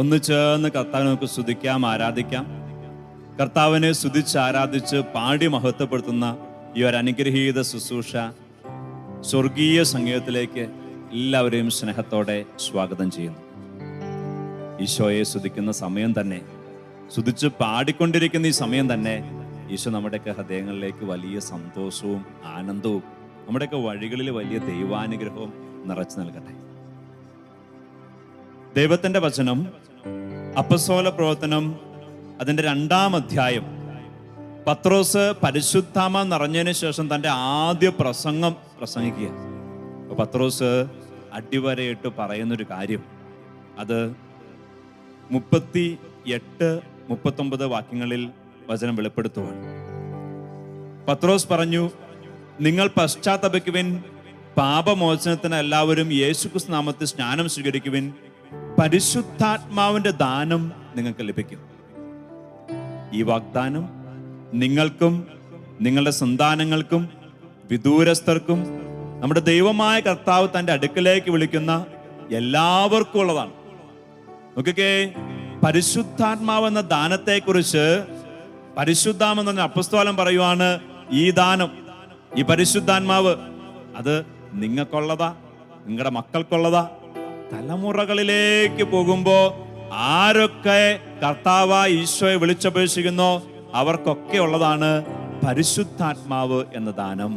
ഒന്ന് ചേർന്ന് കർത്താവിനെ നമുക്ക് സ്തുതിക്കാം, ആരാധിക്കാം. കർത്താവിനെ സ്തുതിച്ച് ആരാധിച്ച് പാടി മഹത്വപ്പെടുത്തുന്ന ഈ ഒരു അനുഗ്രഹീത ശുശ്രൂഷ സ്വർഗീയ സംഗീതത്തിലേക്ക് എല്ലാവരെയും സ്നേഹത്തോടെ സ്വാഗതം ചെയ്യുന്നു. ഈശോയെ സ്തുതിക്കുന്ന സമയം തന്നെ, സ്തുതിച്ച് പാടിക്കൊണ്ടിരിക്കുന്ന ഈ സമയം തന്നെ ഈശോ നമ്മുടെയൊക്കെ ഹൃദയങ്ങളിലേക്ക് വലിയ സന്തോഷവും ആനന്ദവും നമ്മുടെയൊക്കെ വഴികളിൽ വലിയ ദൈവാനുഗ്രഹവും നിറച്ചു നൽകട്ടെ. ദൈവത്തിന്റെ വചനം അപ്പസ്തോല പ്രവർത്തനം അതിൻ്റെ 2-ാം അധ്യായം. പത്രോസ് പരിശുദ്ധാത്മാവ് നിറഞ്ഞതിന് ശേഷം തൻ്റെ ആദ്യ പ്രസംഗം പ്രസംഗിക്കുക. പത്രോസ് അടിവരയിട്ട് പറയുന്നൊരു കാര്യം, അത് 38-39 വാക്യങ്ങളിൽ വചനം വെളിപ്പെടുത്തുവാണ്. പത്രോസ് പറഞ്ഞു, നിങ്ങൾ പശ്ചാത്തപിക്കുവിൻ, പാപമോചനത്തിന് എല്ലാവരും യേശുക്രിസ്തു നാമത്തിൽ സ്നാനം സ്വീകരിക്കുവിൻ, പരിശുദ്ധാത്മാവിന്റെ ദാനം നിങ്ങൾക്ക് ലഭിക്കും. ഈ വാഗ്ദാനം നിങ്ങൾക്കും നിങ്ങളുടെ സന്താനങ്ങൾക്കും വിദൂരസ്ഥർക്കും നമ്മുടെ ദൈവമായ കർത്താവ് തൻ്റെ അടുക്കലേക്ക് വിളിക്കുന്ന എല്ലാവർക്കും ഉള്ളതാണ്. നോക്കിക്കേ, പരിശുദ്ധാത്മാവെന്ന ദാനത്തെക്കുറിച്ച് പരിശുദ്ധാമെന്ന അപ്പസ്തോലൻ പറയുവാണ്, ഈ ദാനം, ഈ പരിശുദ്ധാത്മാവ് അത് നിങ്ങൾക്കുള്ളതാ, നിങ്ങളുടെ മക്കൾക്കുള്ളതാ. തലമുറകളിലേക്ക് പോകുമ്പോ ആരൊക്കെ കർത്താവായ ഈശോയെ വിളിച്ചപേക്ഷിക്കുന്നോ അവർക്കൊക്കെ ഉള്ളതാണ് പരിശുദ്ധാത്മാവ് എന്ന ദാനം.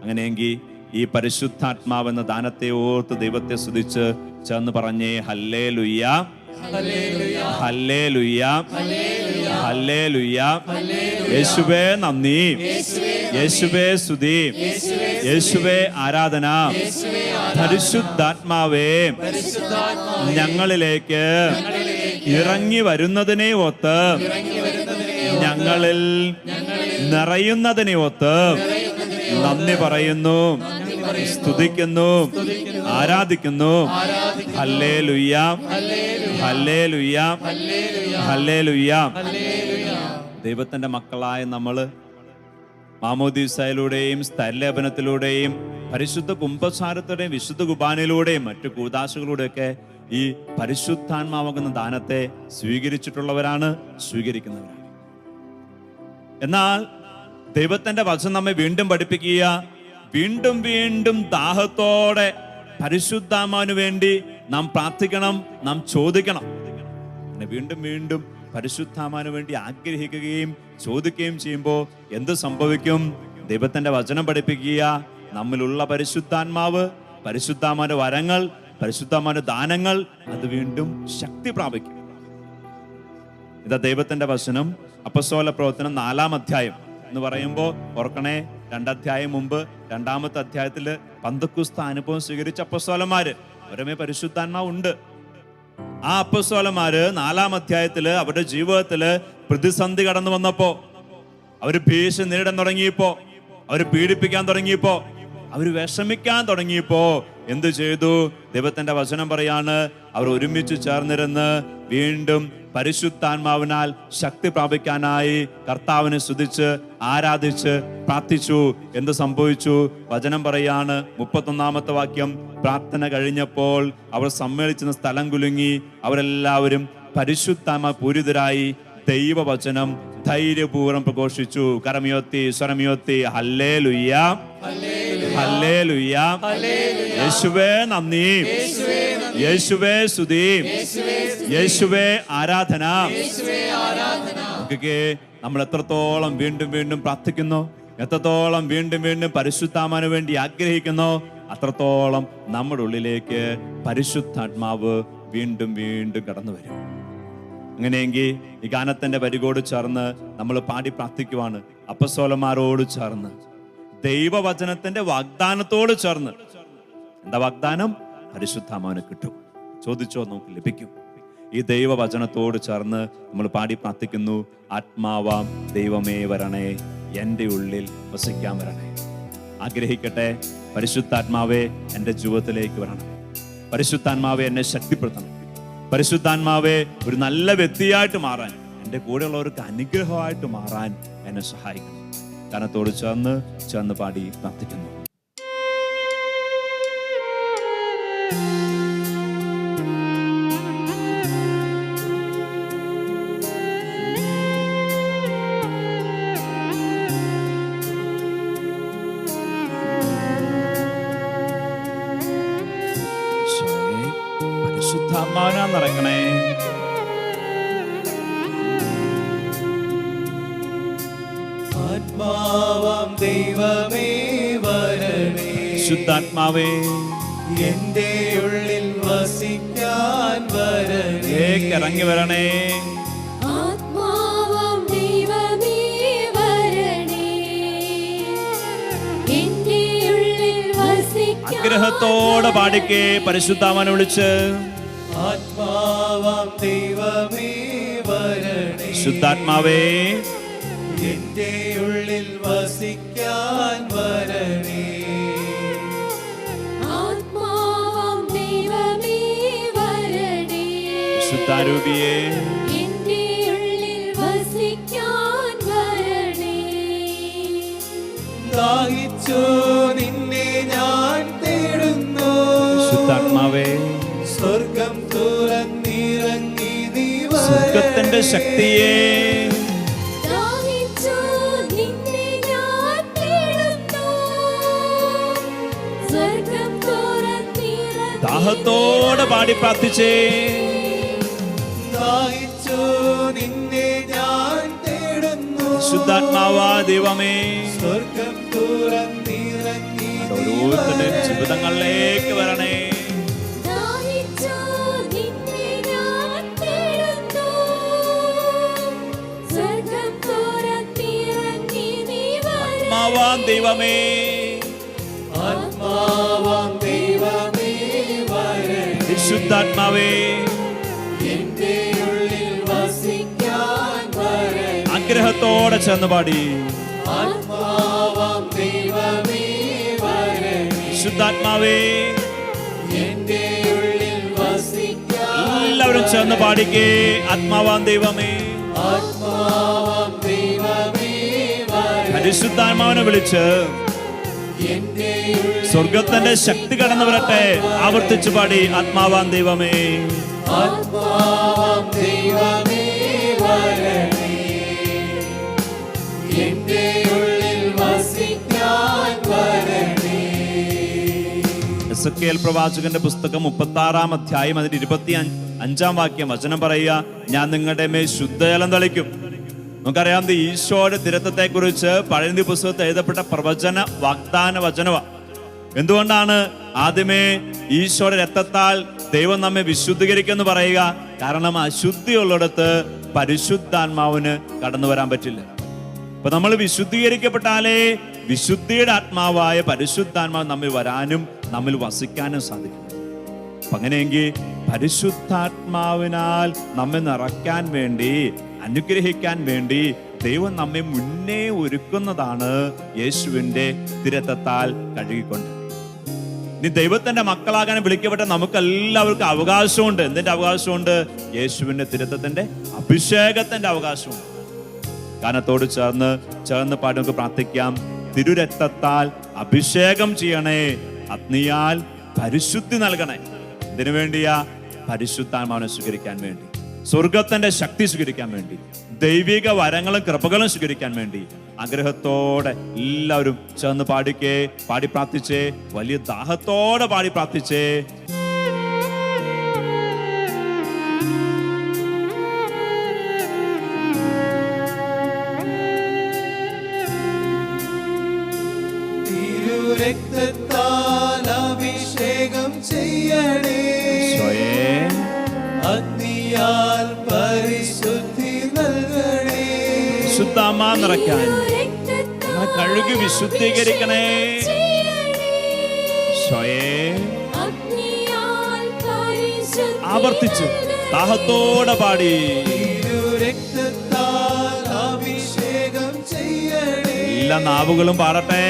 അങ്ങനെയെങ്കിൽ ഈ പരിശുദ്ധാത്മാവ് എന്ന ദാനത്തെ ഓർത്ത് ദൈവത്തെ സ്തുതിച്ച് ചേർന്ന് പറഞ്ഞേ, ഹല്ലേലൂയ, ഹല്ലേലൂയ, ഹല്ലേലൂയ. യേശുവേ നന്ദി, യേശുവേ സ്തുതി, യേശുവേ ആരാധന. പരിശുദ്ധാത്മാവേ ഞങ്ങളിലേക്ക് ഇറങ്ങി വരുന്നതിനെ ഒത്ത്, ഞങ്ങളിൽ നിറയുന്നതിനെ ഒത്ത് നന്ദി പറയുന്നു, സ്തുതിക്കുന്നു, ആരാധിക്കുന്നു. Hallelujah, hallelujah, hallelujah. ദൈവത്തിന്റെ മക്കളായ നമ്മള് മാമോദീസയിലൂടെയും സ്ഥലലേപനത്തിലൂടെയും പരിശുദ്ധ കുംഭസാരത്തോടെയും വിശുദ്ധ കുർബാനയിലൂടെയും മറ്റു കൂദാശകളിലൂടെയൊക്കെ ഈ പരിശുദ്ധാത്മാവാകുന്ന ദാനത്തെ സ്വീകരിച്ചിട്ടുള്ളവരാണ്, സ്വീകരിക്കുന്നവരാണ്. എന്നാൽ ദൈവത്തിന്റെ വചനം നമ്മെ വീണ്ടും പഠിപ്പിക്കുക, വീണ്ടും വീണ്ടും ദാഹത്തോടെ പരിശുദ്ധാത്മാവിന് വേണ്ടി നാം പ്രാർത്ഥിക്കണം, നാം ചോദിക്കണം. വീണ്ടും വീണ്ടും പരിശുദ്ധാത്മാവിന് വേണ്ടി ആഗ്രഹിക്കുകയും ചോദിക്കുകയും ചെയ്യുമ്പോൾ എന്ത് സംഭവിക്കും? ദൈവത്തിന്റെ വചനം പഠിപ്പിക്കുക, നമ്മിലുള്ള പരിശുദ്ധാത്മാവ്, പരിശുദ്ധാത്മാവിന്റെ വരങ്ങൾ, പരിശുദ്ധാത്മാവിന്റെ ദാനങ്ങൾ അത് വീണ്ടും ശക്തി പ്രാപിക്കും. ഇതാ ദൈവത്തിന്റെ വചനം അപ്പസ്തോല പ്രവർത്തനം 4-ാം അധ്യായം എന്ന് പറയുമ്പോൾ ഓർക്കണേ, 2 അധ്യായം മുമ്പ് 2-ാമത്തെ അധ്യായത്തില് പന്തക്കുസ്ത അനുഭവം സ്വീകരിച്ച അപ്പസ്തോലന്മാര് അവരമേ പരിശുദ്ധാത്മാവ് ഉണ്ട്. ആ അപ്പസ്തോലന്മാര് 4-ാം അധ്യായത്തില് അവരുടെ ജീവിതത്തില് പ്രതിസന്ധി കടന്നു വന്നപ്പോ, അവര് ഭീഷണി നേരിടാൻ തുടങ്ങിയപ്പോ, അവര് പീഡിപ്പിക്കാൻ തുടങ്ങിയപ്പോ, അവര് വിഷമിക്കാൻ തുടങ്ങിയപ്പോ എന്ത് ചെയ്തു? ദൈവത്തിന്റെ വചനം പറയാണ്, അവർ ഒരുമിച്ച് ചേർന്നിരുന്ന് വീണ്ടും പരിശുദ്ധാത്മാവിനാൽ ശക്തി പ്രാപിക്കാനായി കർത്താവിനെ സ്തുതിച്ച് ആരാധിച്ച് പ്രാർത്ഥിച്ചു. എന്ത് സംഭവിച്ചു? വചനം പറയാണ്, 31-ാമത്തെ വാക്യം, പ്രാർത്ഥന കഴിഞ്ഞപ്പോൾ അവർ സമ്മേളിച്ചിരുന്ന സ്ഥലം കുലുങ്ങി, അവരെല്ലാവരും പരിശുദ്ധാത്മാ പൂരിതരായി ദൈവവചനം ധൈര്യപൂർവ്വം പ്രഘോഷിച്ചു. കരമുയർത്തി, സ്വരമുയർത്തി, ഹല്ലേലൂയ, ഹല്ലേലൂയ. യേശുവേ നന്ദി, യേശുവേ സ്തുതി, യേശുവേ ആരാധന. നമ്മൾ എത്രത്തോളം വീണ്ടും വീണ്ടും പ്രാർത്ഥിക്കുന്നു, എത്രത്തോളം വീണ്ടും വീണ്ടും പരിശുദ്ധാത്മാവിന് വേണ്ടി ആഗ്രഹിക്കുന്നു, അത്രത്തോളം നമ്മുടെ ഉള്ളിലേക്ക് പരിശുദ്ധാത്മാവ് വീണ്ടും വീണ്ടും കടന്നു വരും. അങ്ങനെയെങ്കിൽ ഈ ഗാനത്തിന്റെ വരികോട് ചേർന്ന് നമ്മൾ പാടി പ്രാർത്ഥിക്കുവാണ്, അപ്പസ്തോലന്മാരോട് ചേർന്ന്, ദൈവവചനത്തിന്റെ വാഗ്ദാനത്തോട് ചേർന്ന്. എന്താ വാഗ്ദാനം? പരിശുദ്ധാത്മാവിനെ കിട്ടും. ചോദിച്ചോ, നമുക്ക് ലഭിക്കും. ഈ ദൈവവചനത്തോട് ചേർന്ന് നമ്മൾ പാടി പ്രാർത്ഥിക്കുന്നു, ആത്മാവാം ദൈവമേ വരണേ, എൻ്റെ ഉള്ളിൽ വസിക്കാൻ വരണേ. ആഗ്രഹിക്കട്ടെ, പരിശുദ്ധാത്മാവേ എൻ്റെ ജീവിതത്തിലേക്ക് വരണം, പരിശുദ്ധാത്മാവേ എന്നെ ശക്തിപ്പെടുത്തണം, പരിശുദ്ധാത്മാവേ ഒരു നല്ല വ്യക്തിയായിട്ട് മാറാൻ, എൻ്റെ കൂടെയുള്ളവർക്ക് അനുഗ്രഹമായിട്ട് മാറാൻ എന്നെ സഹായിക്കണം. ഗാനത്തോട് ചേർന്ന് പാടി പ്രാർത്ഥിക്കുന്നു. നിറയ്ക്കണേ. ആത്മാവാം ദൈവമേ വരണേ, ശുദ്ധാത്മാവേ എന്റെ ഉള്ളിൽ വസിക്കാൻ വരണേ, ഇറങ്ങി വരണേ. ആത്മാവാം ദൈവമേ വരണേ, എന്റെ ഉള്ളിൽ വസിക്കാൻ. ആഗ്രഹത്തോടെ പാടിക്കേ, പരിശുദ്ധാത്മാവിനെ വിളിച്ച്. ആത്മാവാം ദൈവമേ വരണേ, ശുദ്ധാത്മാവേ എന്റെ ഉള്ളിൽ വസിക്കാൻ വരണേ, ആത്മാവാം ദൈവമേ വരണേ, ശുദ്ധാരൂപിയേ എന്റെ ഉള്ളിൽ വസിക്കാൻ വരണേ. ദാഹിച്ചു നിന്നെ ഞാൻ തേടുന്നു, ശുദ്ധാത്മാവേ സ്വർഗം തുറന്നിറങ്ങി നീ സ്വർഗത്തിന്റെ ശക്തിയെ ദാഹിച്ചു നിന്നെ ഞാൻ തേടുന്നു, സ്വർഗം തുറന്നിറങ്ങി. ദാഹത്തോടെ പാടി പ്രാർത്ഥിച്ചേ. ദാഹിച്ചു നിന്നെ ഞാൻ തേടുന്നു, ശുദ്ധാത്മാവാ ദൈവമേ സ്വർഗം തുറന്നിറങ്ങി ഓരോരുത്തരുടെയും ജീവിതങ്ങളിലേക്ക് വരണേ. ദാഹിച്ചു നിന്നെ ഞാൻ തേടുന്നു, സ്വർഗം തുറന്നിറങ്ങി നീ വരണേ. ആത്മാവാം ദൈവമേ ആത്മാവാം ദൈവമേ വരണേ, ശുദ്ധാത്മാവേ എന്റെ ഉള്ളിൽ വസിക്കാൻ വരണേ, ആഗ്രഹത്തോടെ ചേർന്ന് പാടി. ആത്മാവാം ദൈവമേ വരണേ, ശുദ്ധാത്മാവേ എന്റെ ഉള്ളിൽ വസിക്കാൻ. എല്ലാവരും ചേർന്ന് പാടിക്കേ. ആത്മാവാം ദൈവമേ, ആത്മാവാം ദൈവമേ വരണേ, പരിശുദ്ധാത്മാവിനെ വിളിച്ച് എന്റെ സ്വർഗത്തിന്റെ ശക്തി കടന്നു വരട്ടെ. ആവർത്തിച്ചു പാടി. ആത്മാവാം ദൈവമേ, ആത്മാവാം ദൈവമേ വരണേ, എന്റെ ഉള്ളിൽ വസിക്കാൻ വരണേ. എസെക്കിയേൽ പ്രവാചകന്റെ പുസ്തകം 36-ാം അധ്യായം അതിന്റെ 25-ാം വാക്യം വചനം പറയുക, ഞാൻ നിങ്ങളുടെ മേൽ ശുദ്ധജലം തളിക്കും. നമുക്കറിയാം, ഈശോയുടെ തിരുത്തത്തെ കുറിച്ച് പഴയ നിയമ പുസ്തകത്തിൽ എഴുതപ്പെട്ട പ്രവചന വാഗ്ദാന വചനമാണ്. എന്തുകൊണ്ടാണ് ആദ്യമേ ഈശോയുടെ രക്തത്താൽ ദൈവം നമ്മെ വിശുദ്ധീകരിക്കുമെന്ന് പറയുക? കാരണം അശുദ്ധിയുള്ളിടത്ത് പരിശുദ്ധാത്മാവിന് കടന്നു വരാൻ പറ്റില്ല. അപ്പൊ നമ്മൾ വിശുദ്ധീകരിക്കപ്പെട്ടാലേ വിശുദ്ധിയുടെ ആത്മാവായ പരിശുദ്ധാത്മാവ് നമ്മിൽ വരാനും നമ്മിൽ വസിക്കാനും സാധിക്കും. അപ്പൊ അങ്ങനെയെങ്കിൽ പരിശുദ്ധാത്മാവിനാൽ നമ്മെ നിറയ്ക്കാൻ വേണ്ടി, അനുഗ്രഹിക്കാൻ വേണ്ടി ദൈവം നമ്മെ മുന്നേ ഒരുക്കുന്നതാണ് യേശുവിന്റെ തിരുരക്തത്താൽ കഴുകിക്കൊണ്ട്. ഇനി ദൈവത്തിന്റെ മക്കളാകാൻ വിളിക്കപ്പെട്ട നമുക്കെല്ലാവർക്കും അവകാശമുണ്ട്. എന്തിന്റെ അവകാശമുണ്ട്? യേശുവിന്റെ തിരുരക്തത്തിന്റെ അഭിഷേകത്തിന്റെ അവകാശമുണ്ട്. ഗാനത്തോട് ചേർന്ന് പാടി നമുക്ക് പ്രാർത്ഥിക്കാം. തിരുരക്തത്താൽ അഭിഷേകം ചെയ്യണേ, അഗ്നിയാൽ പരിശുദ്ധി നൽകണേ. ഇതിനു വേണ്ടിയാ? പരിശുദ്ധാത്മാവിനെ സ്വീകരിക്കാൻ വേണ്ടി, സ്വർഗത്തിന്റെ ശക്തി സ്വീകരിക്കാൻ വേണ്ടി, ദൈവിക വരങ്ങളും കൃപകളും സ്വീകരിക്കാൻ വേണ്ടി ആഗ്രഹത്തോടെ എല്ലാവരും ചേർന്ന് പാടിക്കേ, പാടി പ്രാർത്ഥിച്ചേ, വലിയ ദാഹത്തോടെ പാടി പ്രാർത്ഥിച്ചേ. തിരുരക്തത്താൽ അഭിഷേകം ചെയ്യണേ, അഗ്നിയാൽ പരിശുദ്ധി നൽകണേ, ശുദ്ധാത്മാ നിറയ്ക്കാൻ കഴുകി വിശുദ്ധീകരിക്കണേ. ആവർത്തിച്ച് ദാഹത്തോടെ പാടി. തിരുരക്തത്താൽ അഭിഷേകം ചെയ്യണേ, എല്ലാ നാവുകളും പാടട്ടെ.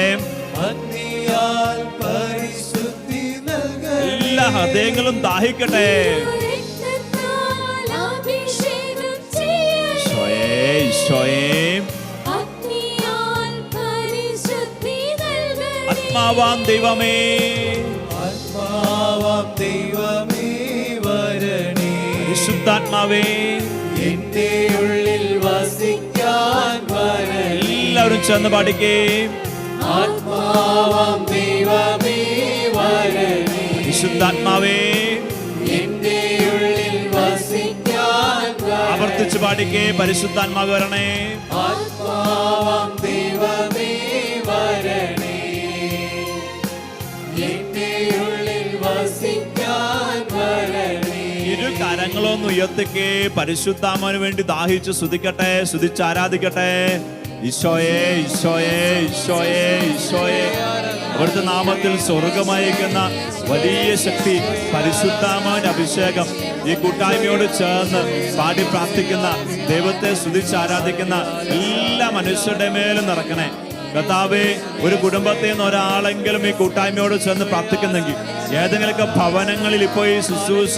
അഗ്നിയാൽ പരിശുദ്ധി നൽകണേ, എല്ലാ ഹൃദയങ്ങളും ദാഹിക്കട്ടെ. ആത്മാവാം ദൈവമേ, ആത്മാവാം ദൈവമേ വരണേ, പരിശുദ്ധാത്മാവേ എന്റെ ഉള്ളിൽ വസിക്കാൻ വരണേ. എല്ലാവരും ചേർന്ന് പാടിക്കേ. ആത്മാവാം ദൈവമേ വരണേ, പരിശുദ്ധാത്മാവേ എന്റെ ഉള്ളിൽ ആവർത്തിച്ച് പാടിക്കേ. പരിശുദ്ധാത്മാവ് വരണേ, ആത്മാവാം ദൈവമേ വരണേ, എന്റെ ഉള്ളിൽ വസിക്കാൻ വരണേ. ഇരു കരങ്ങളൊന്ന് ഉയർത്തിക്കേ. പരിശുദ്ധാത്മാവിന് വേണ്ടി ദാഹിച്ച് സ്തുതിക്കട്ടെ, സ്തുതിച്ച് ആരാധിക്കട്ടെ. ഈശോയെ, ഈശോയെ, ഈശോയെ, ഈശോയെ. അവിടുത്തെ നാമത്തിൽ സ്വർഗമയക്കുന്ന വലിയ ശക്തി, പരിശുദ്ധാത്മാവിന്റെ അഭിഷേകം ഈ കൂട്ടായ്മയോട് ചേർന്ന് പാടി പ്രാർത്ഥിക്കുന്ന, ദൈവത്തെ സ്തുതിച്ച് ആരാധിക്കുന്ന എല്ലാ മനുഷ്യരുടെ മേലും നിറക്കണേ കർത്താവേ. ഒരു കുടുംബത്തിൽ നിന്ന് ഒരാളെങ്കിലും ഈ കൂട്ടായ്മയോട് ചേർന്ന് പ്രാർത്ഥിക്കുന്നെങ്കിൽ, ഏതെങ്കിലുമൊക്കെ ഭവനങ്ങളിൽ ഇപ്പോൾ ഈ ശുശ്രൂഷ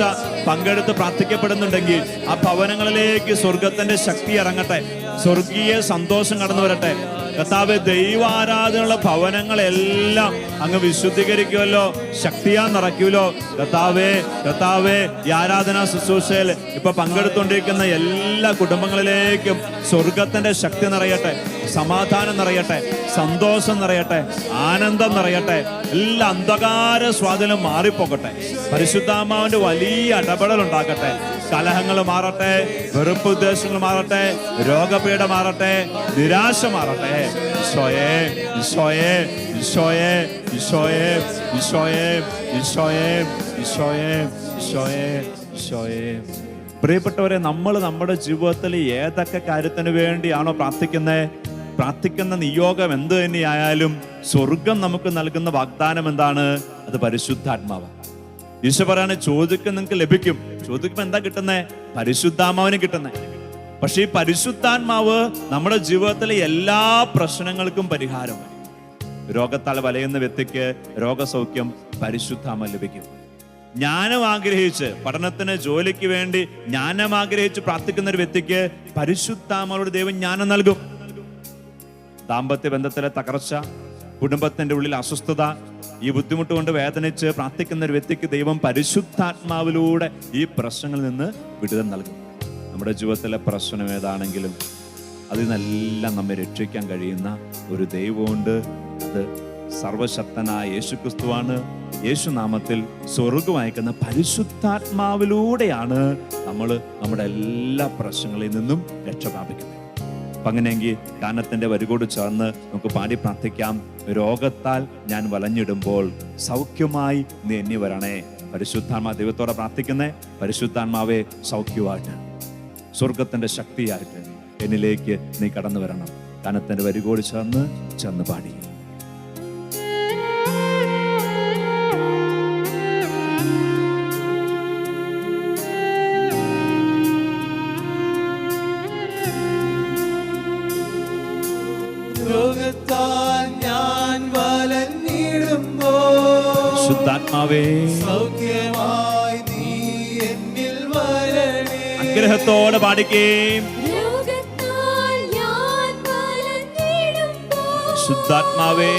പങ്കെടുത്ത് പ്രാർത്ഥിക്കപ്പെടുന്നുണ്ടെങ്കിൽ, ആ ഭവനങ്ങളിലേക്ക് സ്വർഗത്തിന്റെ ശക്തി ഇറങ്ങട്ടെ, സ്വർഗീയ സന്തോഷം കടന്നു വരട്ടെ കർത്താവേ. ദൈവാരാധനയുള്ള ഭവനങ്ങളെല്ലാം അങ്ങ് വിശുദ്ധീകരിക്കുമല്ലോ, ശക്തിയാ നിറയ്ക്കുമല്ലോ കർത്താവേ. കർത്താവേ, ഈ ആരാധനാ ശുശ്രൂഷയിൽ ഇപ്പൊ പങ്കെടുത്തുകൊണ്ടിരിക്കുന്ന എല്ലാ കുടുംബങ്ങളിലേക്കും സ്വർഗത്തിന്റെ ശക്തി നിറയട്ടെ, സമാധാനം നിറയട്ടെ, സന്തോഷം നിറയട്ടെ, ആനന്ദം നിറയട്ടെ. എല്ലാ അന്ധകാര സ്വാധീനം മാറിപ്പോകട്ടെ. പരിശുദ്ധാത്മാവിന്റെ വലിയ ഇടപെടൽ ഉണ്ടാകട്ടെ. കലഹങ്ങൾ മാറട്ടെ, വെറുപ്പ് ഉദ്ദേശങ്ങൾ മാറട്ടെ, രോഗപീഠ മാറട്ടെ, നിരാശ മാറട്ടെ. ഈശോയെ, ഈശോയെ, ഈശോയെ, ഈശോയെ, ഈശോയെ, ഈശോയെ, ഈശോയെ, ഈശോയെ, ഈശോയെ. പ്രിയപ്പെട്ടവരെ, നമ്മൾ നമ്മുടെ ജീവിതത്തിൽ ഏതൊക്കെ കാര്യത്തിന് വേണ്ടിയാണോ പ്രാർത്ഥിക്കുന്ന നിയോഗം എന്ത് തന്നെയായാലും സ്വർഗം നമുക്ക് നൽകുന്ന വാഗ്ദാനം എന്താണ്? അത് പരിശുദ്ധാത്മാവ്. ഈശോ പറയാണ്, ചോദിക്കും നിങ്ങൾക്ക് ലഭിക്കും. ചോദിക്കുമ്പോൾ എന്താ കിട്ടുന്നേ? പരിശുദ്ധാത്മാവിന് കിട്ടുന്നേ. പക്ഷെ ഈ പരിശുദ്ധാത്മാവ് നമ്മുടെ ജീവിതത്തിലെ എല്ലാ പ്രശ്നങ്ങൾക്കും പരിഹാരമാണ്. രോഗത്താൽ വലയുന്ന വ്യക്തിക്ക് രോഗസൗഖ്യം പരിശുദ്ധാത്മാവ് ലഭിക്കും. ജ്ഞാനം ആഗ്രഹിച്ച്, പഠനത്തിന് ജോലിക്ക് വേണ്ടി ജ്ഞാനം ആഗ്രഹിച്ച് പ്രാർത്ഥിക്കുന്ന ഒരു വ്യക്തിക്ക് പരിശുദ്ധാത്മാവോട് ദൈവം ജ്ഞാനം നൽകും. ദാമ്പത്യ ബന്ധത്തിലെ തകർച്ച, കുടുംബത്തിന്റെ ഉള്ളിൽ അസ്വസ്ഥത, ഈ ബുദ്ധിമുട്ട് കൊണ്ട് വേദനിച്ച് പ്രാർത്ഥിക്കുന്ന ഒരു വ്യക്തിക്ക് ദൈവം പരിശുദ്ധാത്മാവിലൂടെ ഈ പ്രശ്നങ്ങളിൽ നിന്ന് വിടുതൽ നൽകും. നമ്മുടെ ജീവിതത്തിലെ പ്രശ്നം ഏതാണെങ്കിലും അതിൽ നിന്നെല്ലാം നമ്മെ രക്ഷിക്കാൻ കഴിയുന്ന ഒരു ദൈവമുണ്ട്. അത് സർവശക്തനായ യേശുക്രിസ്തുവാണ്. യേശുനാമത്തിൽ സ്വർഗ്ഗം അയക്കുന്ന പരിശുദ്ധാത്മാവിലൂടെയാണ് നമ്മൾ നമ്മുടെ എല്ലാ പ്രശ്നങ്ങളിൽ നിന്നും രക്ഷ പ്രാപിക്കുന്നത്. അപ്പം അങ്ങനെയെങ്കിൽ ഗാനത്തിന്റെ വരികോട് ചേർന്ന് നമുക്ക് പാടി പ്രാർത്ഥിക്കാം. രോഗത്താൽ ഞാൻ വലഞ്ഞിടുമ്പോൾ സൗഖ്യമായി നീ എന്നി വരണേ. പരിശുദ്ധാത്മാ ദൈവത്തോടെ പ്രാർത്ഥിക്കുന്നേ. പരിശുദ്ധാത്മാവെ, സൗഖ്യമായിട്ട്, സ്വർഗത്തിന്റെ ശക്തിയായിട്ട് എന്നിലേക്ക് നീ കടന്നു വരണം. ഗാനത്തിന്റെ വരികോട് ചേർന്ന് പാടി. രോഗത്താൽ ഞാൻ വലഞ്ഞിടുമ്പോൾ ശുദ്ധാത്മാവേ, സൗഖ്യമായി നീ എന്നിൽ വരണേ. ആഗ്രഹത്തോടെ പാടിക്കേ. രോഗത്താൽ ഞാൻ വലഞ്ഞിടുമ്പോൾ ശുദ്ധാത്മാവേ,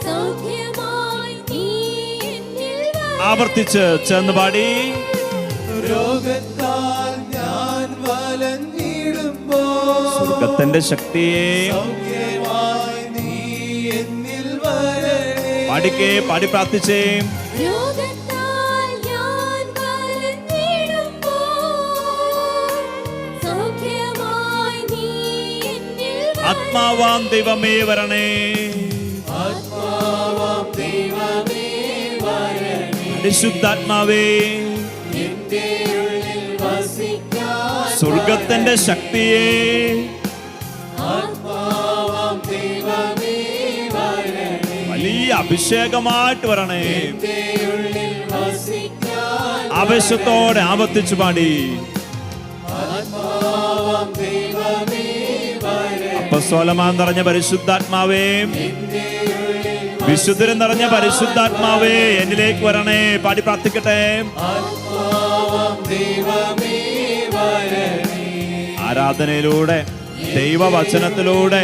സൗഖ്യമായി നീ എന്നിൽ വരണേ. ആവർത്തിച്ച് ചേർന്ന് പാടി. രോഗത്താൽ ഞാൻ വലഞ്ഞിടുമ്പോൾ സ്വർഗത്തിന്റെ ശക്തിയെ സൗഖ്യമായി നീ എന്നിൽ വരണേ. പാടിക്കേ, പാടി പ്രാർത്ഥിച്ചേ. രോഗത്താൽ ഞാൻ വലഞ്ഞിടുമ്പോൾ സൗഖ്യമായി നീ എന്നിൽ വരണേ. ആത്മാവാം ദൈവമേ വരണേ. ആത്മാവാം ദൈവമേ വരണേ. പരിശുദ്ധാത്മാവേ, എന്റെ ഉള്ളിൽ വസിക്കാൻ സ്വർഗത്തിന്റെ ശക്തിയെ ആത്മാവാം ദൈവമേ വരണേ. വലിയ അഭിഷേകമായിട്ട് വരണേ. എന്റെ ഉള്ളിൽ വസിക്കാൻ ആവേശത്തോടെ ആവർത്തിച്ചു പാടി. ആത്മാവാം ദൈവമേ വരണേ. അപ്പസ്തോലമാൻ നിറഞ്ഞ പരിശുദ്ധാത്മാവേ, എന്റെ ഉള്ളിൽ വിശുദ്ധരും നിറഞ്ഞ പരിശുദ്ധാത്മാവേ, എന്നിലേക്ക് വരണേ. പാടി പ്രാർത്ഥിക്കട്ടെ. ആത്മാവാം ദൈവമേ വരണേ. ആരാധനയിലൂടെ, ദൈവവചനത്തിലൂടെ,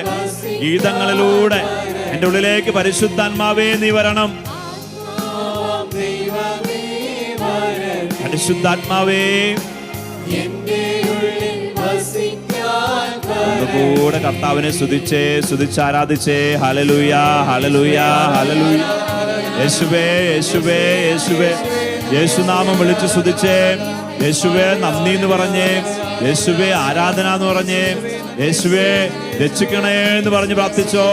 ഗീതങ്ങളിലൂടെ എൻ്റെ ഉള്ളിലേക്ക് പരിശുദ്ധാത്മാവേ നീ വരണം. ആത്മാവാം ദൈവമേ വരണേ. പരിശുദ്ധാത്മാവേ, എന്റെ ഉള്ളിൽ വസിക്കാൻ ഒന്നുകൂടെ കർത്താവിനെ സ്തുതിച്ച് ആരാധിച്ചേ. Hallelujah, hallelujah, hallelujah. യേശുവേ, യേശുവേ, യേശുവേ. യേശുനാമം വിളിച്ച് സ്തുതിച്ചേ. യേശുവേ നന്ദി എന്ന് പറഞ്ഞേ. യേശുവേ ആരാധന എന്ന് പറഞ്ഞേ. യേശുവേ രക്ഷിക്കണേ എന്ന് പറഞ്ഞ് പ്രാർത്ഥിച്ചോ.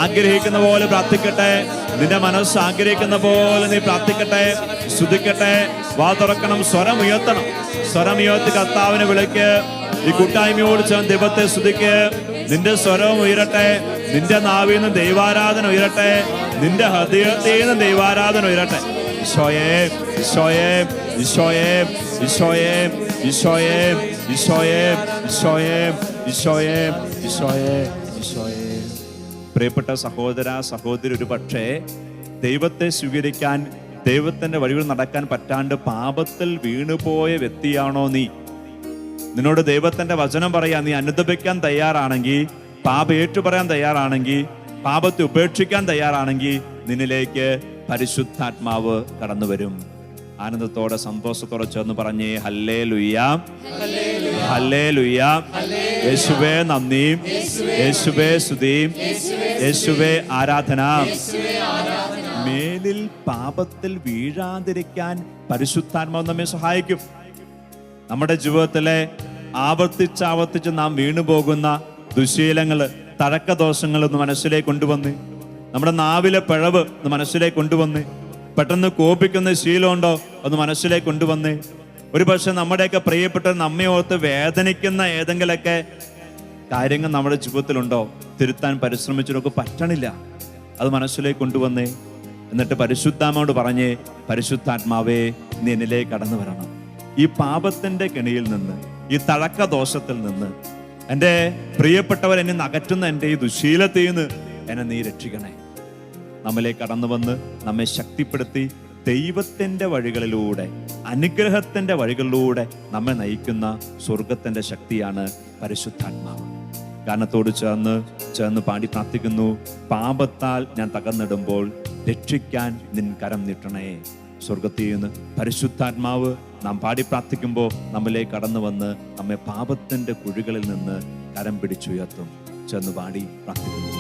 ആഗ്രഹിക്കുന്ന പോലെ പ്രാർത്ഥിക്കട്ടെ. നിന്റെ മനസ്സ് ആഗ്രഹിക്കുന്ന പോലെ നീ പ്രാർത്ഥിക്കട്ടെ, സ്തുതിക്കട്ടെ. വാ തുറക്കണം, സ്വരം ഉയർത്തണം. സ്വരം ഉയർത്തി കർത്താവിനെ വിളിക്ക്. ഈ കൂട്ടായ്മയോട് ചേർന്ന് ദൈവത്തെ സ്തുതിക്ക്. നിന്റെ സ്വരവും ഉയരട്ടെ. നിന്റെ നാവിൽ നിന്ന് ദൈവാരാധന ഉയരട്ടെ. നിന്റെ ഹൃദയത്തിൽ നിന്ന് ദൈവാരാധന ഉയരട്ടെ. ഈശോയേ, ഈശോയേ, ഈശോയേ, ഈശോയേ, ഈശോയേ, ഈശോയേ, ഈശോയേ, ഈശോയേ, ഈശോയേ, ഈശോയേ. പ്രിയപ്പെട്ട സഹോദര സഹോദരി, ഒരു പക്ഷേ ദൈവത്തെ സ്വീകരിക്കാൻ, ദൈവത്തിന്റെ വഴികൾ നടക്കാൻ പറ്റാണ്ട് പാപത്തിൽ വീണുപോയ വ്യക്തിയാണോ നീ? നിന്നോട് ദൈവത്തിന്റെ വചനം പറയാൻ നീ അനുദപിക്കാൻ തയ്യാറാണെങ്കിൽ, പാപം ഏറ്റുപറയാൻ തയ്യാറാണെങ്കിൽ, പാപത്തെ ഉപേക്ഷിക്കാൻ തയ്യാറാണെങ്കിൽ നിന്നിലേക്ക് പരിശുദ്ധാത്മാവ് കടന്നു വരും. ആനന്ദത്തോടെ സന്തോഷത്തോടെ ചേർന്ന് പറഞ്ഞേ ഹല്ലേലൂയ, ഹല്ലേലൂയ. യേശുവേ നന്ദി, യേശുവേ സ്തുതി, യേശുവേ ആരാധന. മേലിൽ പാപത്തിൽ വീഴാതിരിക്കാൻ പരിശുദ്ധാത്മാവ് നമ്മെ സഹായിക്കും. നമ്മുടെ ജീവിതത്തിലെ ആവർത്തിച്ചാവർത്തിച്ച് നാം വീണുപോകുന്ന ദുശീലങ്ങള്, തഴക്കദോഷങ്ങൾ ഒന്ന് മനസ്സിലേക്ക് കൊണ്ടുവന്ന്, നമ്മുടെ നാവിലെ പിഴവ് ഒന്ന് മനസ്സിലേക്ക് കൊണ്ടുവന്ന്, പെട്ടെന്ന് കോപിക്കുന്ന ശീലമുണ്ടോ ഒന്ന് മനസ്സിലേക്ക് കൊണ്ടുവന്ന്, ഒരു പക്ഷെ നമ്മുടെയൊക്കെ പ്രിയപ്പെട്ട നമ്മെ ഓർത്ത് വേദനിക്കുന്ന ഏതെങ്കിലൊക്കെ കാര്യങ്ങൾ നമ്മുടെ ജീവിതത്തിലുണ്ടോ, തിരുത്താൻ പരിശ്രമിച്ചിട്ടൊക്കെ പറ്റണില്ല, അത് മനസ്സിലേക്ക് കൊണ്ടുവന്നേ. എന്നിട്ട് പരിശുദ്ധാത്മാവോട് പറഞ്ഞേ, പരിശുദ്ധാത്മാവേ നീ എന്നിലേക്ക് കടന്നു വരണം. ഈ പാപത്തിന്റെ കെണിയിൽ നിന്ന്, ഈ തഴക്കദോഷത്തിൽ നിന്ന്, എൻ്റെ പ്രിയപ്പെട്ടവർ എന്നെ അകറ്റുന്ന എൻ്റെ ഈ ദുശീലത്തിൽ നിന്ന് എന്നെ നീ രക്ഷിക്കണേ. നമ്മിലേക്ക് കടന്നു വന്ന് നമ്മെ ശക്തിപ്പെടുത്തി ദൈവത്തിന്റെ വഴികളിലൂടെ, അനുഗ്രഹത്തിന്റെ വഴികളിലൂടെ നമ്മെ നയിക്കുന്ന സ്വർഗത്തിന്റെ ശക്തിയാണ് പരിശുദ്ധാത്മാവ്. ഗാനത്തോട് ചേർന്ന് പാടി പ്രാർത്ഥിക്കുന്നു. പാപത്താൽ ഞാൻ തകർന്നിടുമ്പോൾ രക്ഷിക്കാൻ നിൻ കരം നീട്ടണേ. സ്വർഗത്തിൽ നിന്ന് പരിശുദ്ധാത്മാവ് നാം പാടി പ്രാർത്ഥിക്കുമ്പോൾ നമ്മിലേക്ക് കടന്നു വന്ന് നമ്മെ പാപത്തിന്റെ കുഴികളിൽ നിന്ന് കരം പിടിച്ചുയർത്തും. ചേർന്ന് പാടി പ്രാർത്ഥിക്കുന്നു.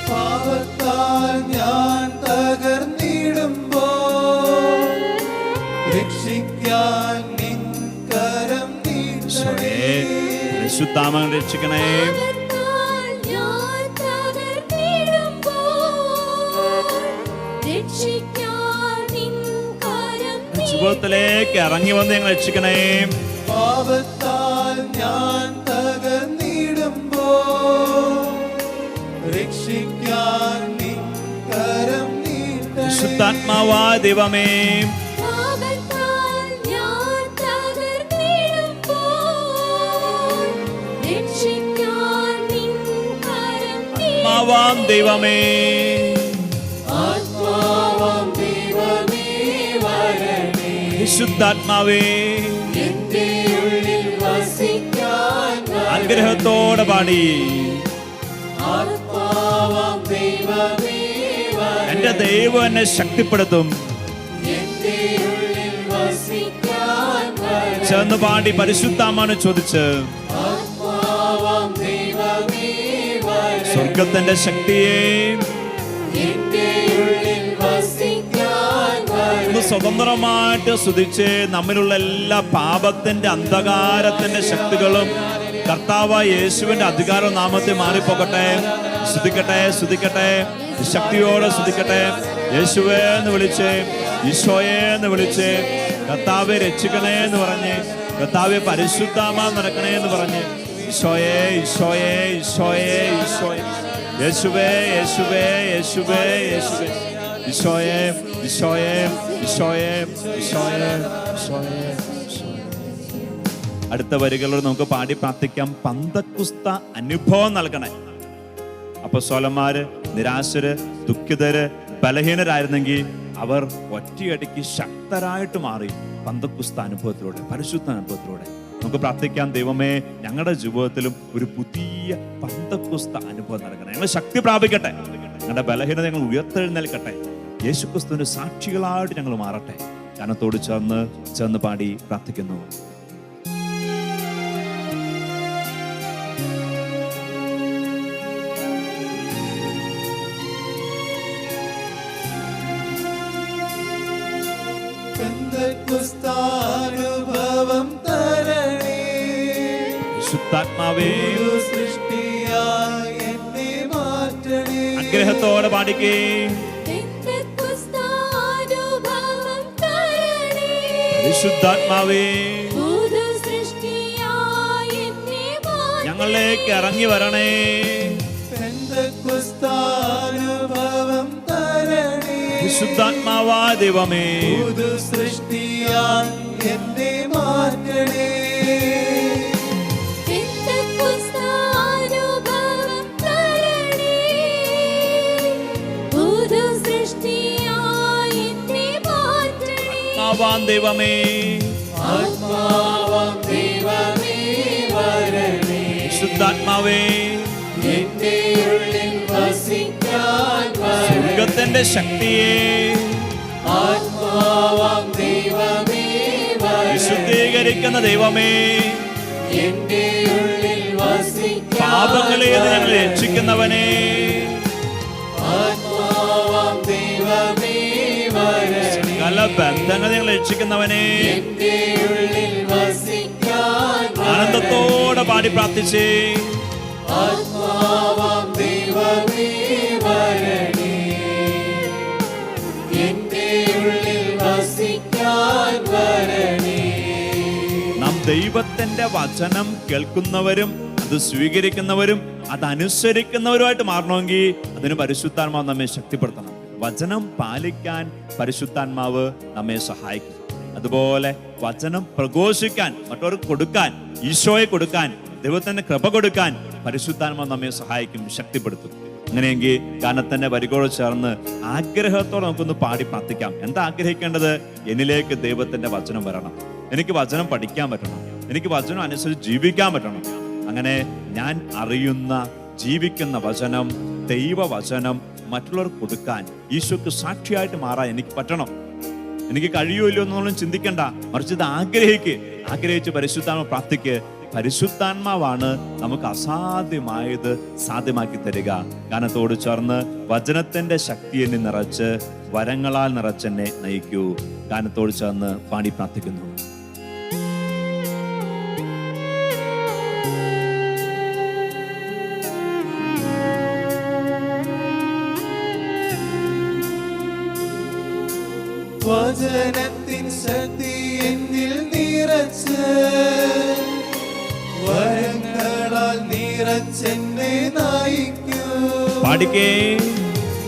പാപത്താൽ ഞാൻ തകർന്നിടുമ്പോൾ രക്ഷിക്കാൻ നിൻ കരം നീട്ടണേ. പരിശുദ്ധാത്മാവേ രക്ഷിക്കണേ. ജീവിതത്തിലേക്ക് ഇറങ്ങി വന്ന് ഞങ്ങൾ രക്ഷിക്കണേ. പാപത്താൽ ഞാൻ തകർന്നിടുമ്പോൾ രക്ഷിക്കാൻ നിൻ കരം നീട്ടണേ. പരിശുദ്ധാത്മാവായ ദൈവമേ, ആത്മാവാം ദൈവമേ, ആത്മാവാം ദൈവമേ വരണേ. വിശുദ്ധാത്മാവേ എന്റെ ഉള്ളിൽ വസിക്കാൻ ആഗ്രഹത്തോടെ പാടി. ആത്മാവാം ദൈവമേ വരണേ. എന്റെ ദൈവം എന്നെ ശക്തിപ്പെടുത്തും. എന്റെ ഉള്ളിൽ വസിക്കാൻ വരണേ. ചേർന്ന് പാടി പരിശുദ്ധാത്മാവിനെ ചോദിച്ച് ആത്മാവാം ദൈവമേ വരണേ. സ്വർഗത്തിന്റെ ശക്തിയെ എന്റെ ഉള്ളിൽ വസിക്കാൻ വരണേ. സ്വതന്ത്രമായിട്ട് സ്തുതിച്ച് നമ്മിലുള്ള എല്ലാ പാപത്തിന്റെ അന്ധകാരത്തിന്റെ ശക്തികളും കർത്താവായ യേശുവിന്റെ അധികാര നാമത്തിൽ മാറിപ്പോകട്ടെ. സ്തുതിക്കട്ടെ, സ്തുതിക്കട്ടെ, ശക്തിയോടെ സ്തുതിക്കട്ടെ. യേശുവേ എന്ന് വിളിച്ച്, ഈശോയെ എന്ന് വിളിച്ച്, കർത്താവെ രക്ഷിക്കണേ എന്ന് പറഞ്ഞ്, കർത്താവെ പരിശുദ്ധാത്മാവ് നിറക്കണേ എന്ന് പറഞ്ഞ്, ഈശോയെ, ഈശോയെ, ഈശോയെ, ഈശോയെ, യേശുവേ, യേശുവേ, യേശുവേ, യേശുവേ, ഈശോയെ, ഈശോയെ, ഈശോയെ, ഈശോയെ, ഈശോയെ. അടുത്ത വരികളോട് നമുക്ക് പാടി പ്രാർത്ഥിക്കാം. പന്തക്കുസ്ത അനുഭവം നൽകണേ. അപ്പോസ്തലന്മാര് നിരാശര്, ദുഃഖിതര്, ബലഹീനരായിരുന്നെങ്കിൽ അവർ ഒറ്റയടിക്ക് ശക്തരായിട്ട് മാറി പന്തക്കുസ്ത അനുഭവത്തിലൂടെ, പരിശുദ്ധ അനുഭവത്തിലൂടെ. നമുക്ക് പ്രാർത്ഥിക്കാം. ദൈവമേ, ഞങ്ങളുടെ ജീവിതത്തിലും ഒരു പുതിയ പന്തക്കുസ്ത അനുഭവം നൽകണേ. ഞങ്ങൾ ശക്തി പ്രാപിക്കട്ടെ. ഞങ്ങളുടെ ബലഹീനത ഞങ്ങൾ ഉയർത്തെഴുന്നേൽക്കട്ടെ. യേശുക്രിസ്തുവിന്റെ സാക്ഷികളായിട്ട് ഞങ്ങൾ മാറട്ടെ. ഗാനത്തോട് ചേർന്ന് പാടി പ്രാർത്ഥിക്കുന്നു. പെന്തക്കോസ്താനുഭവം തരണേ. വിശുദ്ധാത്മാവേ ഒരു സൃഷ്ടിയായി എന്നെ മാറ്റണേ. ആഗ്രഹത്തോടെ പാടിക്കേ. പെന്തക്കോസ്താനുഭവം തരണേ. വിശുദ്ധാത്മാവേ പുതു സൃഷ്ടിയായി എന്നെ മാറ്റണേ. ഞങ്ങളിലേക്ക് ഇറങ്ങി വരണേ. പെന്തക്കോസ്താനുഭവം തരണേ. വിശുദ്ധാത്മാവായ ദൈവമേ പുതു സൃഷ്ടിയായി എന്നെ മാറ്റണേ. പെന്തക്കോസ്താനുഭവം തരണേ. പുതു സൃഷ്ടിയായി എന്നെ മാറ്റണേ. ആവാൻ ദൈവമേ ആത്മാവാം ദൈവമേ വരണേ. വിശുദ്ധാത്മാവേ എന്റെ ഉള്ളിൽ വസിക്കാൻ വരണേ. സ്വർഗത്തിന്റെ ശക്തിയെ ആത്മാവാം ദൈവമേ വരണേ. വിശുദ്ധീകരിക്കുന്ന ദൈവമേ എന്റെ ഉള്ളിൽ വസിക്കാൻ പാപങ്ങളെ ഞങ്ങൾ രക്ഷിക്കുന്നവനെ ആത്മാവാം ദൈവമേ വരണേ. സകല ബന്ധങ്ങൾ ഞങ്ങൾ രക്ഷിക്കുന്നവനെ എന്റെ ഉള്ളിൽ വസിക്കാൻ ആനന്ദത്തോടെ പാടി പ്രാർത്ഥിച്ചേ. ആത്മാവാം ദൈവമേ വരണേ. എന്റെ ഉള്ളിൽ വസിക്കാൻ വരണേ. നാം ദൈവത്തിന്റെ വചനം കേൾക്കുന്നവരും അത് സ്വീകരിക്കുന്നവരും അത് അനുസരിക്കുന്നവരുമായിട്ട് മാറണമെങ്കിൽ അതിന് പരിശുദ്ധാത്മാവ് നമ്മെ ശക്തിപ്പെടുത്തണം. വചനം പാലിക്കാൻ പരിശുദ്ധാത്മാവ് നമ്മെ സഹായിക്കും. അതുപോലെ വചനം പ്രഘോഷിക്കാൻ, മറ്റവർക്ക് കൊടുക്കാൻ, ഈശോയെ കൊടുക്കാൻ, ദൈവത്തിന്റെ കൃപ കൊടുക്കാൻ പരിശുദ്ധാത്മാവ് നമ്മെ സഹായിക്കും, ശക്തിപ്പെടുത്തും. അങ്ങനെയെങ്കിൽ ഗാനത്തിന്റെ വരികളോട് ചേർന്ന് ആഗ്രഹത്തോടെ നമുക്കൊന്ന് പാടി പ്രാർത്ഥിക്കാം. എന്താ ആഗ്രഹിക്കേണ്ടത്? എന്നിലേക്ക് ദൈവത്തിന്റെ വചനം വരണം, എനിക്ക് വചനം പഠിക്കാൻ പറ്റണം, എനിക്ക് വചനം അനുസരിച്ച് ജീവിക്കാൻ പറ്റണം. അങ്ങനെ ഞാൻ അറിയുന്ന ജീവിക്കുന്ന വചനം, ദൈവവചനം മറ്റുള്ളവർക്ക് കൊടുക്കാൻ, ഈശോക്ക് സാക്ഷിയായിട്ട് മാറാൻ എനിക്ക് പറ്റണം. എനിക്ക് കഴിയുമല്ലോ എന്നൊന്നും ചിന്തിക്കണ്ട, മറിച്ച് ഇത് ആഗ്രഹിച്ച് പരിശുദ്ധാത്മാവ് പ്രാർത്ഥിക്ക്. പരിശുദ്ധാത്മാവാണ് നമുക്ക് അസാധ്യമായത് സാധ്യമാക്കി തരിക. ഗാനത്തോട് ചേർന്ന് വചനത്തിന്റെ ശക്തി എന്നെ നിറച്ച് വരങ്ങളാൽ നിറച്ചെന്നെ നയിക്കൂ. ഗാനത്തോട് ചേർന്ന് പാടി പ്രാർത്ഥിക്കുന്നു. വചനത്തിൻ ശക്തി എന്നിൽ നിറച്ച് വരങ്ങളാൽ നിറച്ചെന്നെ നയിക്കൂ. പാടിക്കേ.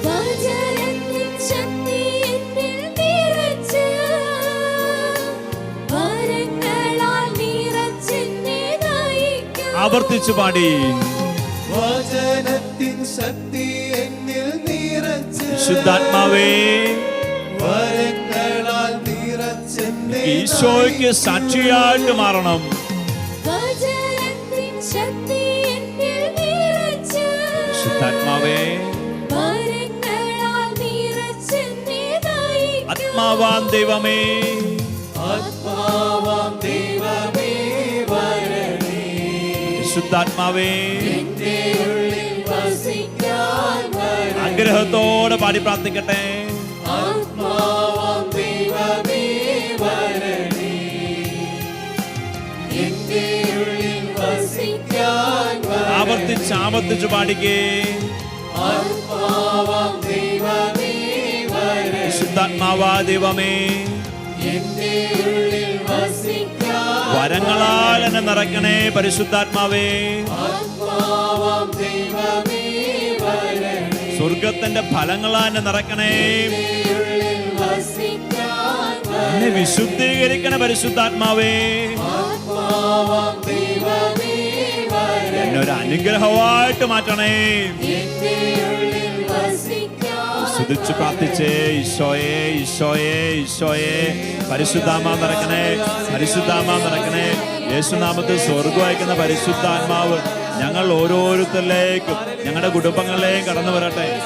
വചനത്തിൻ ശക്തി എന്നിൽ നിറച്ച് വരങ്ങളാൽ നിറച്ചെന്നെ നയിക്കൂ. ആവർത്തിച്ചു പാടി. വചനത്തിൻ ശക്തി എന്നിൽ നിറച്ച് വിശുദ്ധാത്മാവേ വരങ്ങളാൽ നിറച്ചെന്നെ ഈശോയ്ക്ക് സാക്ഷിയായിട്ട് മാറണം. വചനത്തിൻ ശക്തി എന്നിൽ നിറച്ച് വിശുദ്ധാത്മാവേ വരങ്ങളാൽ നിറച്ചെന്നെ നയിക്കൂ. ആത്മാവാൻ ദൈവമേ ആത്മാവാം ദൈവമേ വരണേ. വിശുദ്ധാത്മാവേ എന്റെ ഉള്ളിൽ വസിക്കാൻ വരണേ. ആഗ്രഹത്തോടെ പാടി പ്രാർത്ഥിക്കട്ടെ. ആത്മാവാം ദൈവമേ വരണേ. എന്റെ ഉള്ളിൽ വസിക്കാൻ വരണേ. ആവർത്തിച്ച് പാടിക്കേ. ആത്മാവാം ദൈവമേ വരണേ. വിശുദ്ധാത്മാവാ ദൈവമേ എന്റെ ഉള്ളിൽ വസിക്കാൻ വരങ്ങളാൽ എന്നെ നിറയ്ക്കണേ. പരിശുദ്ധാത്മാവേ ആത്മാവാം ദൈവമേ വരണേ. സ്വർഗത്തിന്റെ ഫലങ്ങളാൽ എന്നെ നിറയ്ക്കണേ. ഉള്ളിൽ വസിക്കാൻ എന്നെ വിശുദ്ധീകരിക്കണേ. പരിശുദ്ധാത്മാവേ ആത്മാവാം ദൈവമേ വരണേ. എന്നെ ഒരു അനുഗ്രഹമായിട്ട് മാറ്റണേ. എന്റെ ഉള്ളിൽ വസിക്കാൻ സ്തുതിച്ച് പ്രാർത്ഥിച്ചേ. ഈശോയെ ഈശോയെ ഈശോയെ പരിശുദ്ധാത്മാ നിറയ്ക്കണേ. പരിശുദ്ധാത്മാ നിറയ്ക്കണേ. യേശുനാമത്തിൽ സ്വർഗ്ഗം അയക്കുന്ന പരിശുദ്ധാത്മാവ് ഞങ്ങൾ ഓരോരുത്തരിലേക്കും ഞങ്ങളുടെ കുടുംബങ്ങളിലേക്കും കടന്നു വരട്ടെ.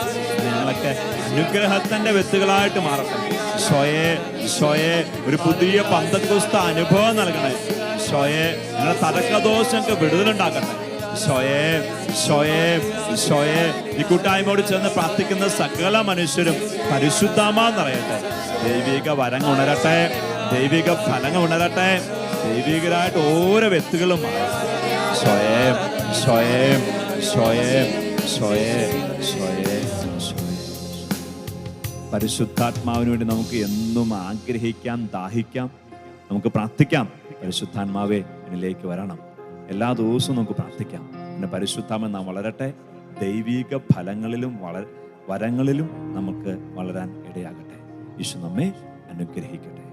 ഞങ്ങളൊക്കെ അനുഗ്രഹത്തിന്റെ വ്യക്തികളായിട്ട് മാറട്ടെ. ഈശോയെ ഈശോയെ ഒരു പുതിയ പന്തക്കുസ്ത അനുഭവം നൽകണേ. ഈശോയെ ഞങ്ങളുടെ തടക്കദോഷങ്ങൾക്ക് വിടുതലുണ്ടാക്കട്ടെ. ഈശോയെ ഈശോയെ ഈശോയെ ഈ കൂട്ടായ്മയോട് ചേർന്ന് പ്രാർത്ഥിക്കുന്ന സകല മനുഷ്യരും പരിശുദ്ധാത്മാ നിറയട്ടെ. ദൈവിക വരം ഉണരട്ടെ. ദൈവിക ഫലങ്ങൾ ഉണരട്ടെ. ദൈവികരായിട്ട് ഓരോ വ്യക്തികളും സ്വയം സ്വയം സ്വയം സ്വയം സ്വയം സ്വയം പരിശുദ്ധാത്മാവിന് വേണ്ടി നമുക്ക് എന്നും ആഗ്രഹിക്കാം, ദാഹിക്കാം. നമുക്ക് പ്രാർത്ഥിക്കാം, പരിശുദ്ധാത്മാവേ എന്നിലേക്ക് വരണം. എല്ലാ ദിവസവും നമുക്ക് പ്രാർത്ഥിക്കാം. പിന്നെ പരിശുദ്ധാത്മ നാം വളരട്ടെ. ദൈവിക ഫലങ്ങളിലും വരങ്ങളിലും നമുക്ക് വളരാൻ ഇടയാകട്ടെ. യേശു നമ്മെ അനുഗ്രഹിക്കട്ടെ.